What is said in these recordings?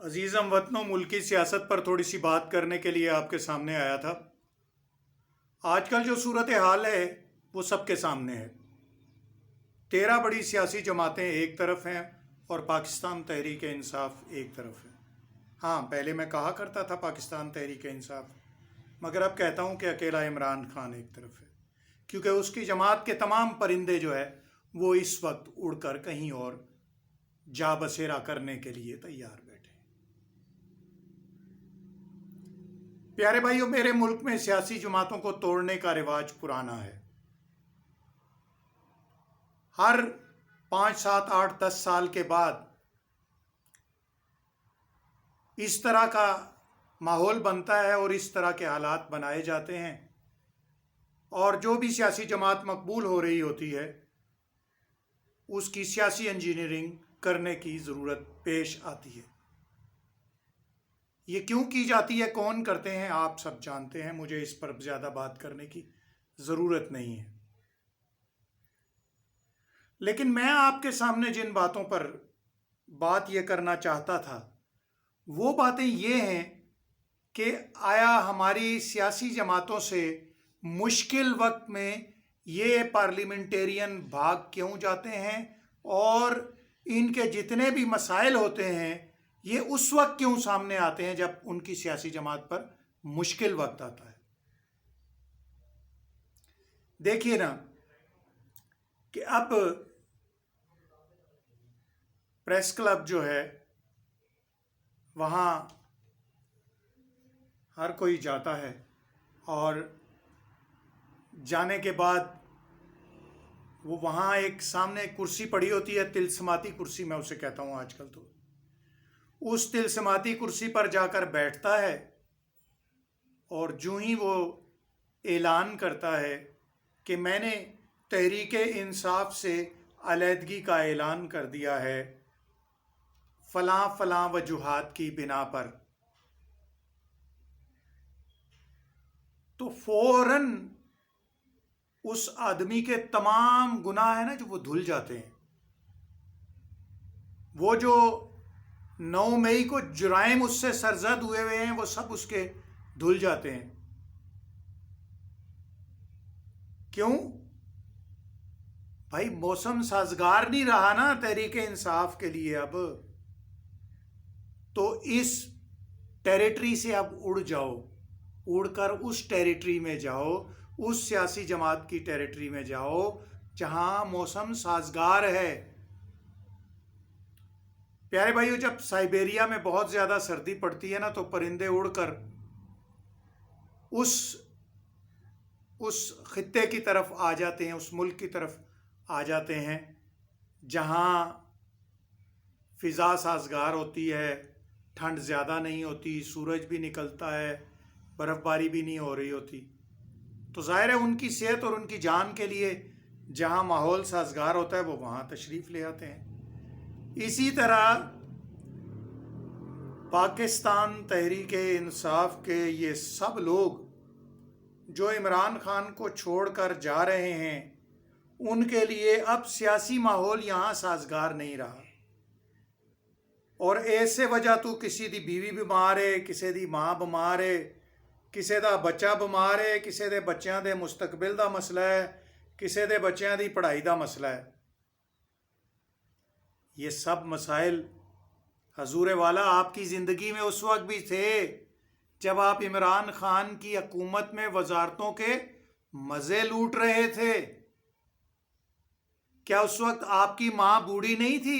अजीज़ हमवतनों, मुल्की सियासत पर थोड़ी सी बात करने के लिए आपके सामने आया था। आजकल जो सूरत हाल है वो सबके सामने है। 13 बड़ी सियासी जमातें एक तरफ हैं और पाकिस्तान तहरीक इंसाफ एक तरफ है। हाँ, पहले मैं कहा करता था पाकिस्तान तहरीक इंसाफ, मगर अब कहता हूँ कि अकेला इमरान खान एक तरफ है, क्योंकि उसकी जमात के तमाम परिंदे जो है वो इस वक्त उड़कर कहीं और जा बसेरा करने के लिए तैयार बैठे। प्यारे भाइयों, मेरे मुल्क में सियासी जमातों को तोड़ने का रिवाज पुराना है। हर 5, 7, 8, 10 साल के बाद इस तरह का माहौल बनता है और इस तरह के हालात बनाए जाते हैं, और जो भी सियासी जमात मकबूल हो रही होती है उसकी सियासी इंजीनियरिंग करने की ज़रूरत पेश आती है। ये क्यों की जाती है, कौन करते हैं, आप सब जानते हैं। मुझे इस पर ज़्यादा बात करने की ज़रूरत नहीं है। लेकिन मैं आपके सामने जिन बातों पर बात ये करना चाहता था वो बातें ये हैं कि आया हमारी सियासी जमातों से मुश्किल वक्त में ये पार्लियामेंटेरियन भाग क्यों जाते हैं, और इनके जितने भी मसाइल होते हैं ये उस वक्त क्यों सामने आते हैं जब उनकी सियासी जमात पर मुश्किल वक्त आता है। देखिए ना कि अब प्रेस क्लब जो है वहाँ हर कोई जाता है, और जाने के बाद वो वहाँ एक सामने कुर्सी पड़ी होती है, तिलस्माती कुर्सी मैं उसे कहता हूँ आजकल। तो उस तिलस्माती कुर्सी पर जाकर बैठता है, और जो ही वो ऐलान करता है कि मैंने तहरीक इंसाफ से अलहदगी का ऐलान कर दिया है फ़लाँ फ़लाँ वजूहात की बिना पर, तो फ़ौरन उस आदमी के तमाम गुनाह है ना जो वो धुल जाते हैं। वो जो 9 मई को जुराइम उससे सरजद हुए हुए हैं वो सब उसके धुल जाते हैं। क्यों भाई? मौसम साजगार नहीं रहा ना तहरीक इंसाफ के लिए। अब तो इस टेरिटरी से अब उड़ जाओ, उड़कर उस टेरिटरी में जाओ, उस सियासी जमात की टेरिटरी में जाओ जहां मौसम साजगार है। प्यारे भाइयों, जब साइबेरिया में बहुत ज़्यादा सर्दी पड़ती है ना तो परिंदे उड़कर उस खित्ते की तरफ आ जाते हैं, उस मुल्क की तरफ आ जाते हैं जहां फ़िज़ा साजगार होती है, ठंड ज़्यादा नहीं होती, सूरज भी निकलता है, बर्फ़बारी भी नहीं हो रही होती। तो ज़ाहिर है उनकी सेहत और उनकी जान के लिए जहां माहौल साजगार होता है वो वहां तशरीफ़ ले आते हैं। इसी तरह पाकिस्तान तहरीक इंसाफ के ये सब लोग जो इमरान खान को छोड़कर जा रहे हैं उनके लिए अब सियासी माहौल यहाँ साजगार नहीं रहा। और ऐसे वजह तो किसी दी बीवी बीमार है, किसी दी माँ बीमार है, किसी दा बच्चा बीमार है, किसी दे बच्चों के मुस्तकबिल का मसला है, किसी दे बच्चों की पढ़ाई का मसला है। ये सब मसाइल हजूर वाला आपकी ज़िंदगी में उस वक्त भी थे जब आप इमरान खान की हुकूमत में वजारतों के मज़े लूट रहे थे। क्या उस वक्त आपकी माँ बूढ़ी नहीं थी?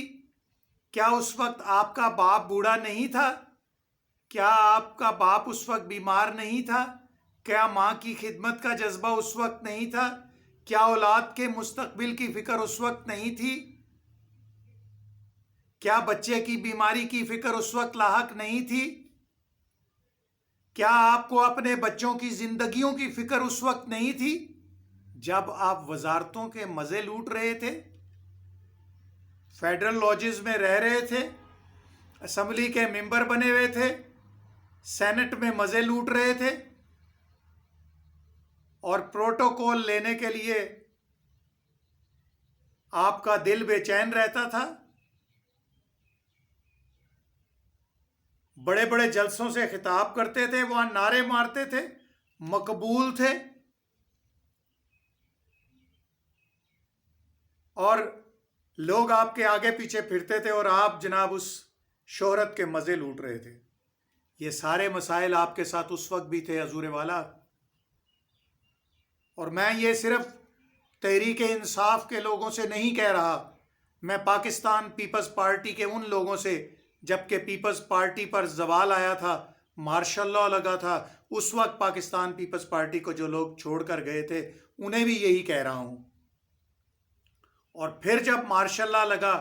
क्या उस वक्त आपका बाप बूढ़ा नहीं था? क्या आपका बाप उस वक्त बीमार नहीं था? क्या माँ की खिदमत का जज्बा उस वक्त नहीं था? क्या औलाद के मुस्तकबिल की फ़िक्र उस वक्त नहीं थी? क्या बच्चे की बीमारी की फ़िक्र उस वक्त लाहक नहीं थी? क्या आपको अपने बच्चों की ज़िंदगियों की फ़िक्र उस वक्त नहीं थी जब आप वजारतों के मज़े लूट रहे थे, फेडरल लॉजेस में रह रहे थे, असम्बली के मेंबर बने हुए थे, सेनेट में मज़े लूट रहे थे, और प्रोटोकॉल लेने के लिए आपका दिल बेचैन रहता था? बड़े बड़े जलसों से खिताब करते थे, वहां नारे मारते थे, मकबूल थे, और लोग आपके आगे पीछे फिरते थे और आप जनाब उस शोहरत के मज़े लूट रहे थे। ये सारे मसाइल आपके साथ उस वक्त भी थे हजूर वाला। और मैं ये सिर्फ तहरीक इंसाफ के लोगों से नहीं कह रहा, मैं पाकिस्तान पीपल्स पार्टी के उन लोगों से, जबकि पीपल्स पार्टी पर जवाल आया था, मार्शल लॉ लगा था, उस वक्त पाकिस्तान पीपल्स पार्टी को जो लोग छोड़कर गए थे उन्हें भी यही कह रहा हूँ। और फिर जब मार्शल लॉ लगा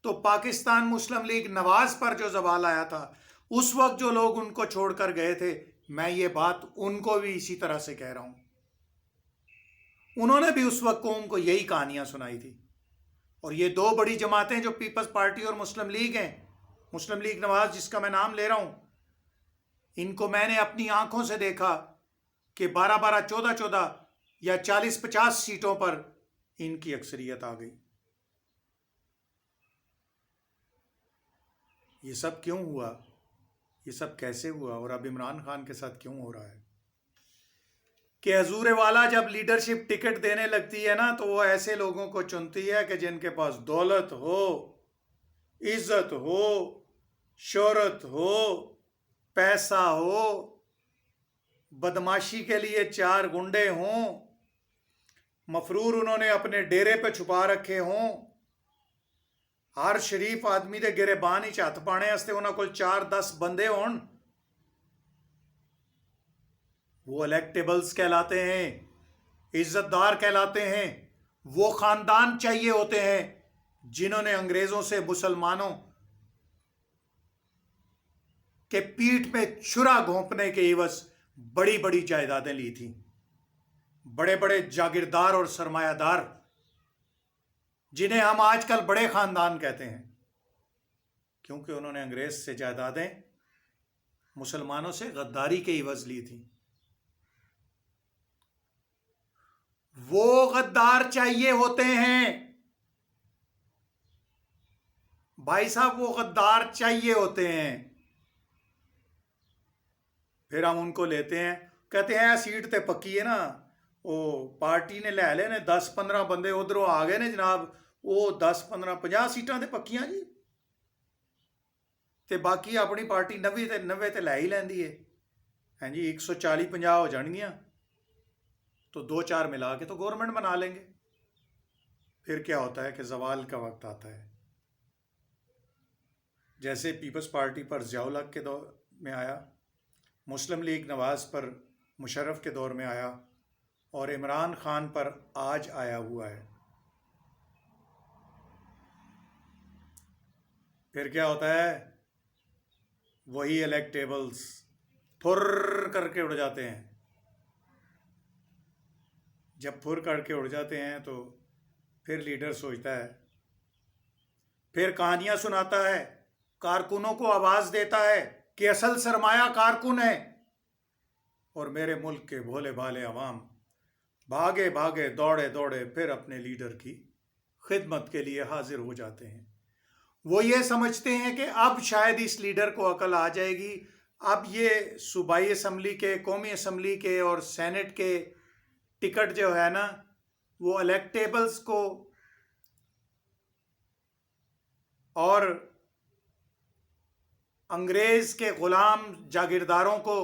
तो पाकिस्तान मुस्लिम लीग नवाज पर जो जवाल आया था, उस वक्त जो लोग उनको छोड़कर गए थे, मैं ये बात उनको भी इसी तरह से कह रहा हूँ। उन्होंने भी उस वक्त कौम को यही कहानियां सुनाई थी। और ये दो बड़ी जमातें जो पीपल्स पार्टी और मुस्लिम लीग हैं, मुस्लिम लीग नवाज जिसका मैं नाम ले रहा हूँ, इनको मैंने अपनी आंखों से देखा कि 12-12, 14-14 या 40-50 सीटों पर इनकी अक्सरियत आ गई। ये सब क्यों हुआ, ये सब कैसे हुआ, और अब इमरान खान के साथ क्यों हो रहा है कि हजूर वाला जब लीडरशिप टिकट देने लगती है ना, तो वो ऐसे लोगों को चुनती है कि जिनके पास दौलत हो, इज्जत हो, शोहरत हो, पैसा हो, बदमाशी के लिए 4 गुंडे हों, मफरूर उन्होंने अपने डेरे पे छुपा रखे हों, हर शरीफ आदमी दे गिरेबान ही हत्थ पाने वास्ते उन्होंने कोल 4-10 बंदे होन, वो इलेक्टेबल्स कहलाते हैं, इज्जतदार कहलाते हैं। वो खानदान चाहिए होते हैं जिन्होंने अंग्रेजों से मुसलमानों के पीठ में छुरा घोंपने के एवज बड़ी बड़ी जायदादें ली थी। बड़े बड़े जागीरदार और सरमायादार, जिन्हें हम आजकल बड़े खानदान कहते हैं, क्योंकि उन्होंने अंग्रेज से जायदादें मुसलमानों से गद्दारी के एवज ली थी। वो गद्दार चाहिए होते हैं भाई साहब, वो गद्दार चाहिए होते हैं। फिर हम उनको लेते हैं, कहते हैं सीट ते पक्की है ना, वो पार्टी ने लै लेने 10-15 बंदे उधरों आ गए ने जनाब, वो 10-15-50 सीटां ते पक्कियां जी, ते बाकी अपनी पार्टी 90 ते लै ही लैंदी है। हैं जी, 140-50 हो जाएंगियां तो 2-4 मिला के तो गवर्नमेंट बना लेंगे। फिर क्या होता है कि जवाल का वक्त आता है, जैसे पीपल्स पार्टी पर ज़ियाउल हक के दौर में आया, मुस्लिम लीग नवाज पर मुशर्रफ के दौर में आया, और इमरान खान पर आज आया हुआ है। फिर क्या होता है, वही इलेक्टेबल्स फुर्र करके उड़ जाते हैं। जब फुर करके उड़ जाते हैं तो फिर लीडर सोचता है, फिर कहानियां सुनाता है, कारकुनों को आवाज़ देता है कि असल सरमाया कारकुन है, और मेरे मुल्क के भोले भाले अवाम भागे भागे दौड़े दौड़े फिर अपने लीडर की खिदमत के लिए हाजिर हो जाते हैं। वो ये समझते हैं कि अब शायद इस लीडर को अकल आ जाएगी, अब ये सूबाई असम्बली के, कौमी असम्बली के और सेनेट के टिकट जो है ना, वो इलेक्टेबल्स को और अंग्रेज के गुलाम जागीरदारों को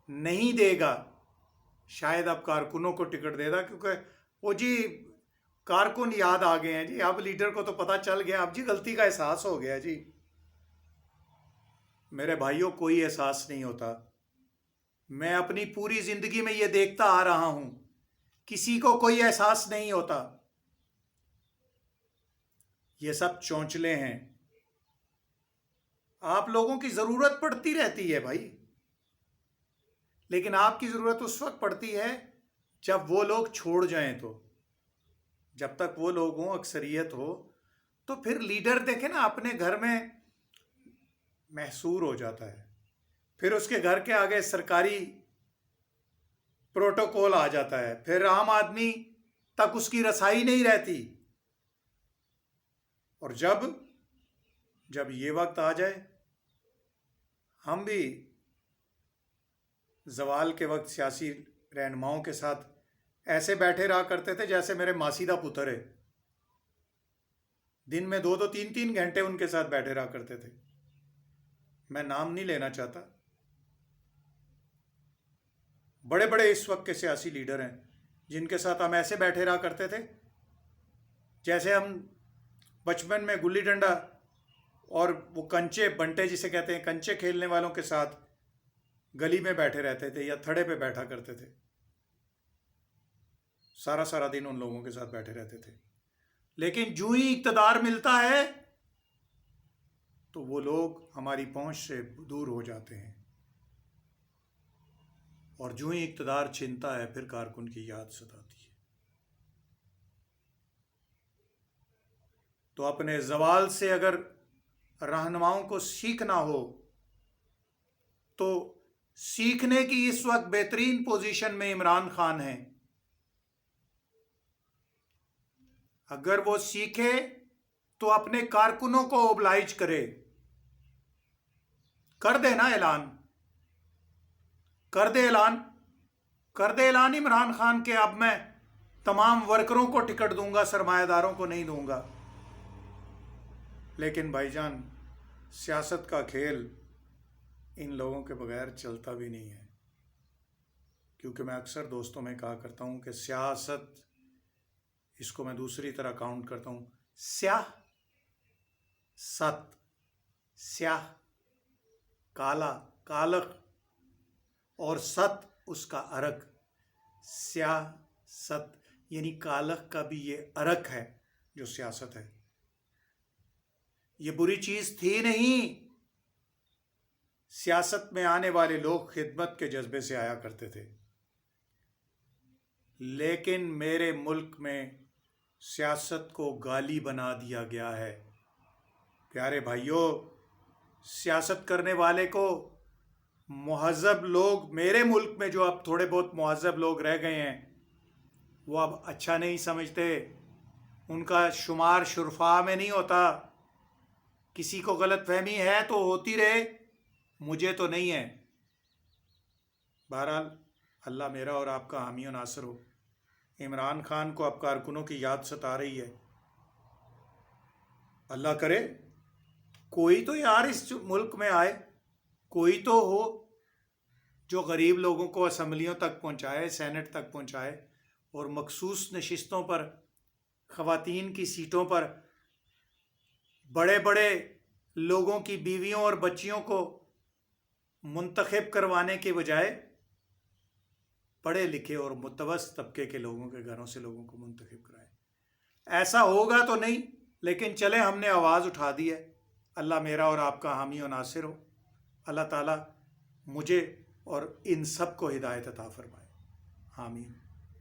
नहीं देगा, शायद अब कारकुनों को टिकट देगा, क्योंकि वो जी कारकुन याद आ गए हैं जी, अब लीडर को तो पता चल गया, अब जी गलती का एहसास हो गया जी। मेरे भाइयों, कोई एहसास नहीं होता। मैं अपनी पूरी जिंदगी में ये देखता आ रहा हूं, किसी को कोई एहसास नहीं होता। ये सब चौंचले हैं। आप लोगों की जरूरत पड़ती रहती है भाई, लेकिन आपकी जरूरत उस वक्त पड़ती है जब वो लोग छोड़ जाएं। तो जब तक वो लोग हों, अक्सरियत हो, तो फिर लीडर देखे ना अपने घर में महसूर हो जाता है, फिर उसके घर के आगे सरकारी प्रोटोकॉल आ जाता है, फिर आम आदमी तक उसकी रसाई नहीं रहती। और जब ये वक्त आ जाए हम भी ज़वाल के वक्त सियासी रहनुमाओं के साथ ऐसे बैठे रहा करते थे जैसे मेरे मासीदा पुत्र है। दिन में 2-2 3-3 घंटे उनके साथ बैठे रहा करते थे। मैं नाम नहीं लेना चाहता। बड़े बड़े इस वक्त के सियासी लीडर हैं जिनके साथ हम ऐसे बैठे रहा करते थे जैसे हम बचपन में गुल्ली डंडा और वो कंचे बंटे जिसे कहते हैं, कंचे खेलने वालों के साथ गली में बैठे रहते थे या थड़े पे बैठा करते थे। सारा सारा दिन उन लोगों के साथ बैठे रहते थे। लेकिन जो ही इक़्तिदार मिलता है तो वो लोग हमारी पहुंच से दूर हो जाते हैं, और जो ही इक़्तिदार छिनता है फिर कारकुन की याद सताती है। तो अपने ज़वाल से अगर रहनुमाओं को सीखना हो तो सीखने की इस वक्त बेहतरीन पोजीशन में इमरान खान है। अगर वो सीखे तो अपने कारकुनों को ओबलाइज करे, कर दे ना ऐलान, कर दे ऐलान, कर दे ऐलान इमरान खान के अब मैं तमाम वर्करों को टिकट दूंगा, सरमायादारों को नहीं दूंगा। लेकिन भाईजान, सियासत का खेल इन लोगों के बगैर चलता भी नहीं है, क्योंकि मैं अक्सर दोस्तों में कहा करता हूं कि सियासत, इसको मैं दूसरी तरह काउंट करता हूं, स्याह सत, स्याह काला, कालक, और सत उसका अरक। स्याह सत यानी कालक का भी ये अरक है जो सियासत है। ये बुरी चीज़ थी नहीं। सियासत में आने वाले लोग खिदमत के जज्बे से आया करते थे, लेकिन मेरे मुल्क में सियासत को गाली बना दिया गया है। प्यारे भाइयों, सियासत करने वाले को मुहज़्ज़ब लोग, मेरे मुल्क में जो अब थोड़े बहुत मुहज़्ज़ब लोग रह गए हैं, वो अब अच्छा नहीं समझते। उनका शुमार शुरफा में नहीं होता। किसी को गलतफहमी है तो होती रहे, मुझे तो नहीं है। बहरहाल, अल्लाह मेरा और आपका हामी व नासिर हो। इमरान खान को अब कारकुनों की याद सता रही है। अल्लाह करे कोई तो यार इस मुल्क में आए, कोई तो हो जो गरीब लोगों को असम्बलियों तक पहुंचाए, सेनेट तक पहुंचाए, और मखसूस नशिस्तों पर, ख़वातीन की सीटों पर बड़े बड़े लोगों की बीवियों और बच्चियों को मुंतखब करवाने के बजाय पढ़े लिखे और मुतवस्सित तबके के लोगों के घरों से लोगों को मुंतखब कराए। ऐसा होगा तो नहीं, लेकिन चले, हमने आवाज़ उठा दी है। अल्लाह मेरा और आपका हामी व नासिर हो। अल्लाह ताला मुझे और इन सब को हिदायत अता फरमाए। आमीन।